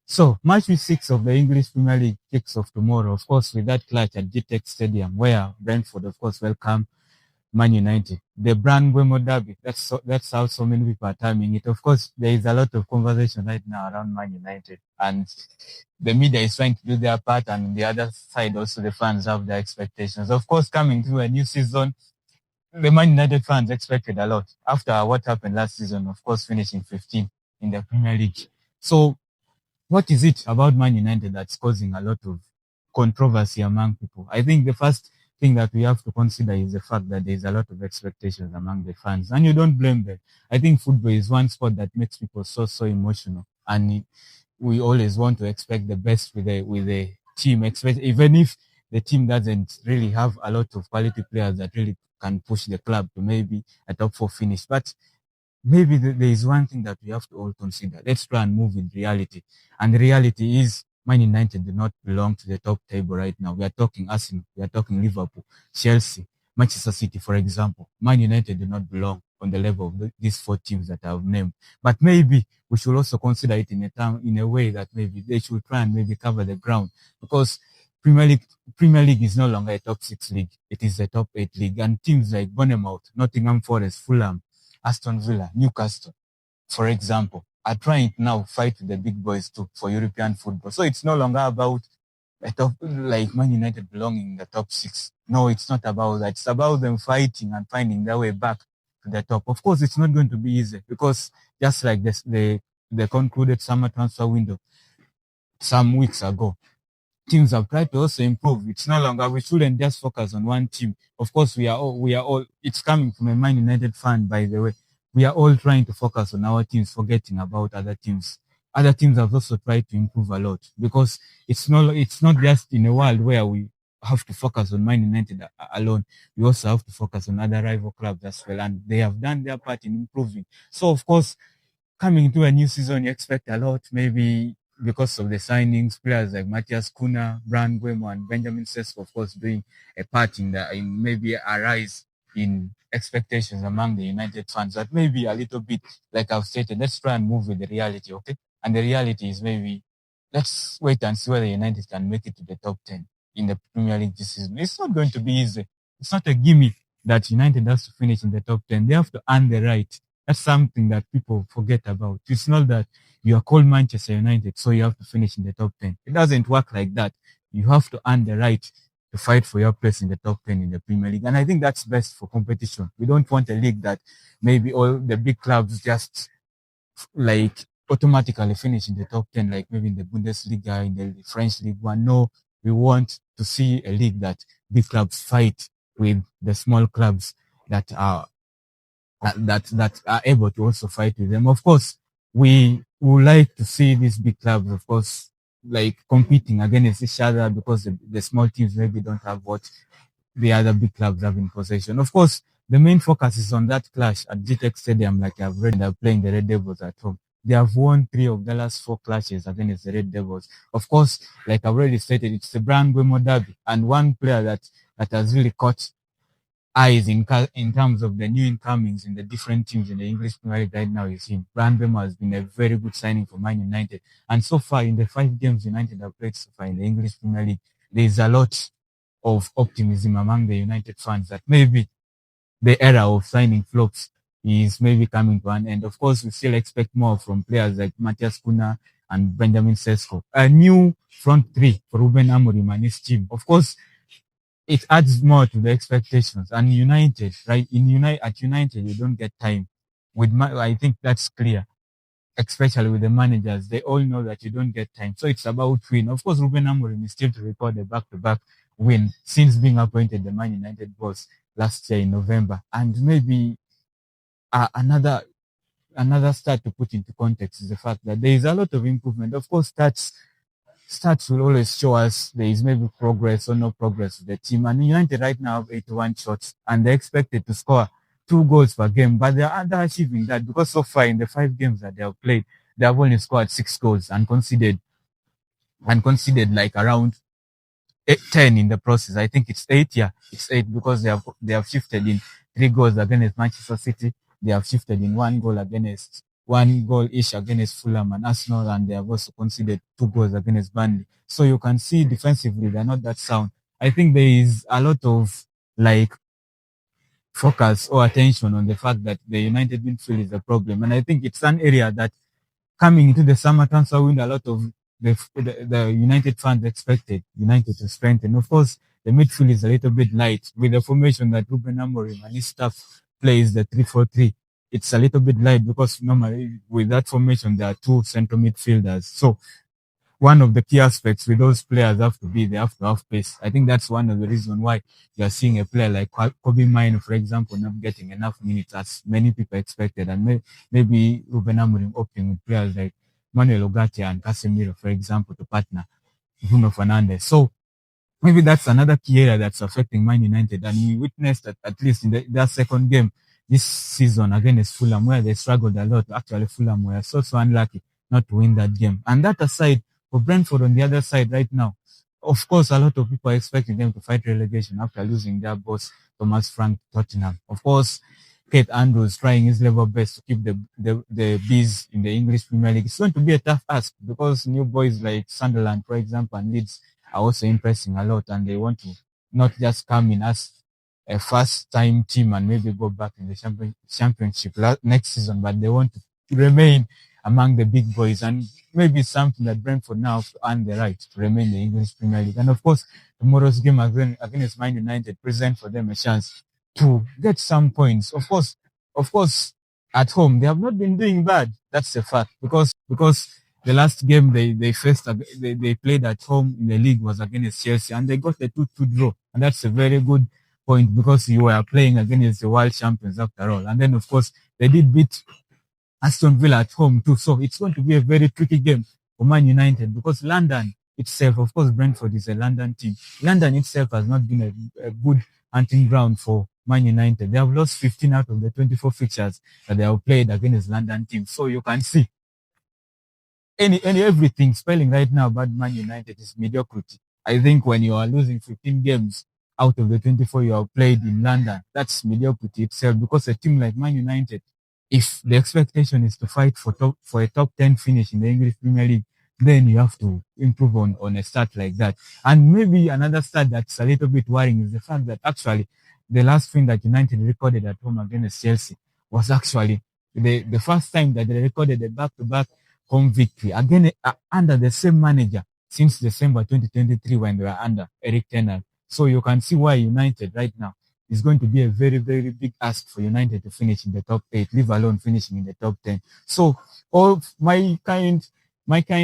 So, match week 6 of the English Premier League kicks off tomorrow, of course, with that clash at GTEC Stadium, where Brentford, of course, welcome Man United. The brand Mbeumo derby. That's how so many people are timing it. Of course, there is a lot of conversation right now around Man United, and the media is trying to do their part, and on the other side, also the fans have their expectations. Of course, coming to a new season, the Man United fans expected a lot after what happened last season. Of course, finishing 15 in the Premier League. So, what is it about Man United that's causing a lot of controversy among people? I think the first thing that we have to consider is the fact that there's a lot of expectations among the fans, and you don't blame them. I think football is one sport that makes people so emotional, and we always want to expect the best with the team, even if the team doesn't really have a lot of quality players that really can push the club to maybe a top four finish. But maybe there is one thing that we have to all consider. Let's try and move with reality. And the reality is Man United do not belong to the top table right now. We are talking Arsenal, we are talking Liverpool, Chelsea, Manchester City, for example. Man United do not belong on the level of these four teams that I have named. But maybe we should also consider it in a way that maybe they should try and maybe cover the ground, because Premier League is no longer a top 6 league. It is a top 8 league. And teams like Bournemouth, Nottingham Forest, Fulham, Aston Villa, Newcastle, for example, are trying to now fight with the big boys too for European football. So it's no longer about a top, like Man United belonging in the top 6. No, it's not about that. It's about them fighting and finding their way back to the top. Of course, it's not going to be easy, because just like the concluded summer transfer window some weeks ago, teams have tried to also improve. It's no longer, we shouldn't just focus on one team. Of course, we are all, it's coming from a Man United fan, by the way. We are all trying to focus on our teams, forgetting about other teams. Other teams have also tried to improve a lot, because it's not just in a world where we have to focus on Man United alone. We also have to focus on other rival clubs as well. And they have done their part in improving. So, of course, coming into a new season, you expect a lot, maybe because of the signings, players like Matthias Cunha, Bryan, Mbeumo, and Benjamin Sesko, of course, doing a part in maybe a rise in expectations among the United fans. But maybe a little bit, like I've stated, let's try and move with the reality, okay? And the reality is maybe let's wait and see whether United can make it to the top 10 in the Premier League this season. It's not going to be easy. It's not a gimme that United has to finish in the top 10. They have to earn the right. That's something that people forget about. It's not that you are called Manchester United, so you have to finish in the top 10. It doesn't work like that. You have to earn the right to fight for your place in the top 10 in the Premier League. And I think that's best for competition. We don't want a league that maybe all the big clubs just like automatically finish in the top 10, like maybe in the Bundesliga, in the French League One. No, we want to see a league that big clubs fight with the small clubs that are able to also fight with them. Of course, we would like to see these big clubs, of course, like competing against each other, because the small teams maybe don't have what the other big clubs have in possession. Of course, the main focus is on that clash at GTEC Stadium, like I've read, they're playing the Red Devils at home. They have won 3 of the last 4 clashes against the Red Devils. Of course, like I've already stated, it's the Bryan Mbeumo derby, and one player that has really caught eyes in terms of the new incomings in the different teams in the English Premier League right now is him. Bryan Mbeumo has been a very good signing for Man United. And so far, in the 5 games United have played so far in the English Premier League, there is a lot of optimism among the United fans that maybe the era of signing flops is maybe coming to an end. Of course, we still expect more from players like Matthias Cunha and Benjamin Sesko. A new front 3 for Ruben Amorim and his team. Of course, it adds more to the expectations. And United, right? At United, you don't get time. I think that's clear. Especially with the managers, they all know that you don't get time. So it's about win. Of course, Ruben Amorim is still to record a back-to-back win since being appointed the Man United boss last year in November. And maybe another stat to put into context is the fact that there is a lot of improvement. Of course, stats will always show us there is maybe progress or no progress with the team. And United right now have 81 shots, and they're expected to score 2 goals per game, but they're underachieving that, because so far in the 5 games that they have played, they have only scored 6 goals and conceded like around 10 in the process. I think it's 8. Yeah, it's 8, because they have shifted in 3 goals against Manchester City. They have shifted in 1 goal against one goal each against Fulham and Arsenal, and they have also conceded 2 goals against Burnley. So you can see defensively they're not that sound. I think there is a lot of like focus or attention on the fact that the United midfield is a problem, and I think it's an area that coming into the summer transfer window, a lot of the United fans expected United to strengthen. Of course, the midfield is a little bit light with the formation that Ruben Amorim and his staff plays, the 3-4-3. It's a little bit light because normally with that formation there are 2 central midfielders. So one of the key aspects with those players they have to have pace. I think that's one of the reasons why you are seeing a player like Kobe Mino, for example, not getting enough minutes as many people expected, and maybe Ruben Amorim opting with players like Manuel Ugarte and Casemiro, for example, to partner Bruno Fernandes. So maybe that's another key area that's affecting Man United. And we witnessed that at least in their second game this season against Fulham, where they struggled a lot. Actually, Fulham were so unlucky not to win that game. And that aside, for Brentford on the other side right now, of course, a lot of people are expecting them to fight relegation after losing their boss, Thomas Frank, Tottenham. Of course, Kate Andrews trying his level best to keep the bees in the English Premier League. It's going to be a tough ask because new boys like Sunderland, for example, and Leeds are also impressing a lot, and they want to not just come in as a first-time team and maybe go back in the championship next season, but they want to remain among the big boys, and maybe something that Brentford now have to earn the right to remain in the English Premier League. And of course, tomorrow's game against Man United present for them a chance to get some points. Of course, at home they have not been doing bad. That's a fact because the last game they played at home in the league was against Chelsea, and they got a 2-2 draw, and that's a very good point because you were playing against the world champions after all. And then of course they did beat Aston Villa at home too. So it's going to be a very tricky game for Man United because London itself, of course, Brentford is a London team. London itself has not been a good hunting ground for Man United. They have lost 15 out of the 24 fixtures that they have played against London teams. So you can see everything spelling right now about Man United is mediocrity. I think when you are losing 15 games out of the 24 you have played in London, that's mediocrity itself because a team like Man United, if the expectation is to fight for a top 10 finish in the English Premier League, then you have to improve on a start like that. And maybe another start that's a little bit worrying is the fact that actually the last win that United recorded at home against Chelsea was actually the first time that they recorded a back-to-back home victory again under the same manager since December 2023 when they were under Eric Ten Hag. So you can see why United right now is going to be a very, very big ask for United to finish in the top 8, leave alone finishing in the top 10. So all my kind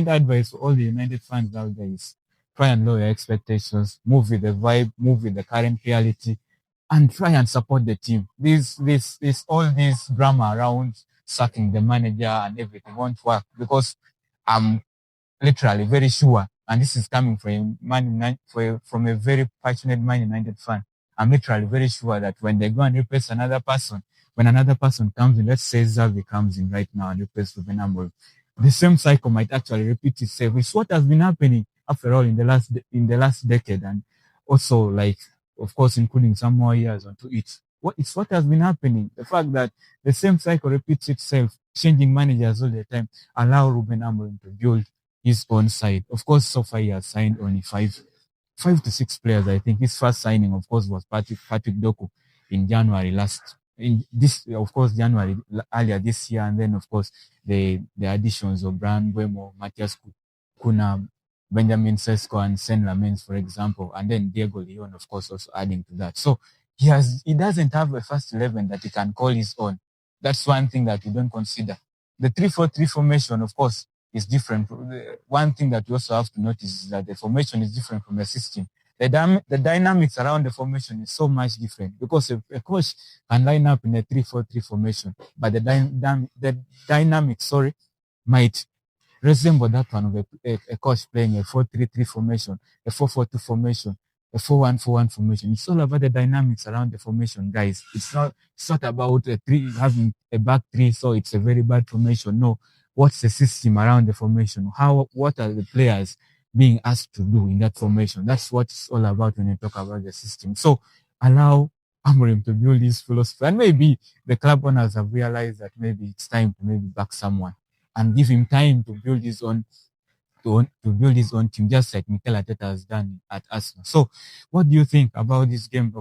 advice to all the United fans out there is try and lower your expectations, move with the vibe, move with the current reality, and try and support the team. All this drama around sacking the manager and everything won't work because I'm literally very sure, and this is coming from a very passionate Man United fan. I'm literally very sure that when they go and replace another person, when another person comes in, let's say Xavi comes in right now and replaces Ruben Amorim, the same cycle might actually repeat itself. It's what has been happening after all in the last decade, and also like of course including some more years onto it. It's what has been happening. The fact that the same cycle repeats itself, changing managers all the time, allow Ruben Amorim to build his own side. Of course, so far he has signed only five to six players. I think his first signing, of course, was Patrick Doku in January January earlier this year, and then of course the additions of Bryan, Mbeumo, Matthias Kuna, Benjamin Sesko, and Sen Lamens, for example, and then Diego Leon, of course, also adding to that. So he doesn't have a first 11 that he can call his own. That's one thing that we don't consider. The 3-4-3 formation, of course, is different. One thing that you also have to notice is that the formation is different from the system. The dynamics around the formation is so much different because a coach can line up in a 3-4-3 formation, but the dynamics, might resemble that one of a coach playing a 4-3-3 formation, a 4-4-2 formation, a 4-1-4-1 formation. It's all about the dynamics around the formation, guys. It's not about having a back three, so it's a very bad formation. No, what's the system around the formation? What are the players being asked to do in that formation? That's what it's all about when you talk about the system. So allow Amorim to build his philosophy. And maybe the club owners have realized that maybe it's time to maybe back someone and give him time to build his own to build his own team, just like Mikel Arteta has done at Arsenal. So, what do you think about this game of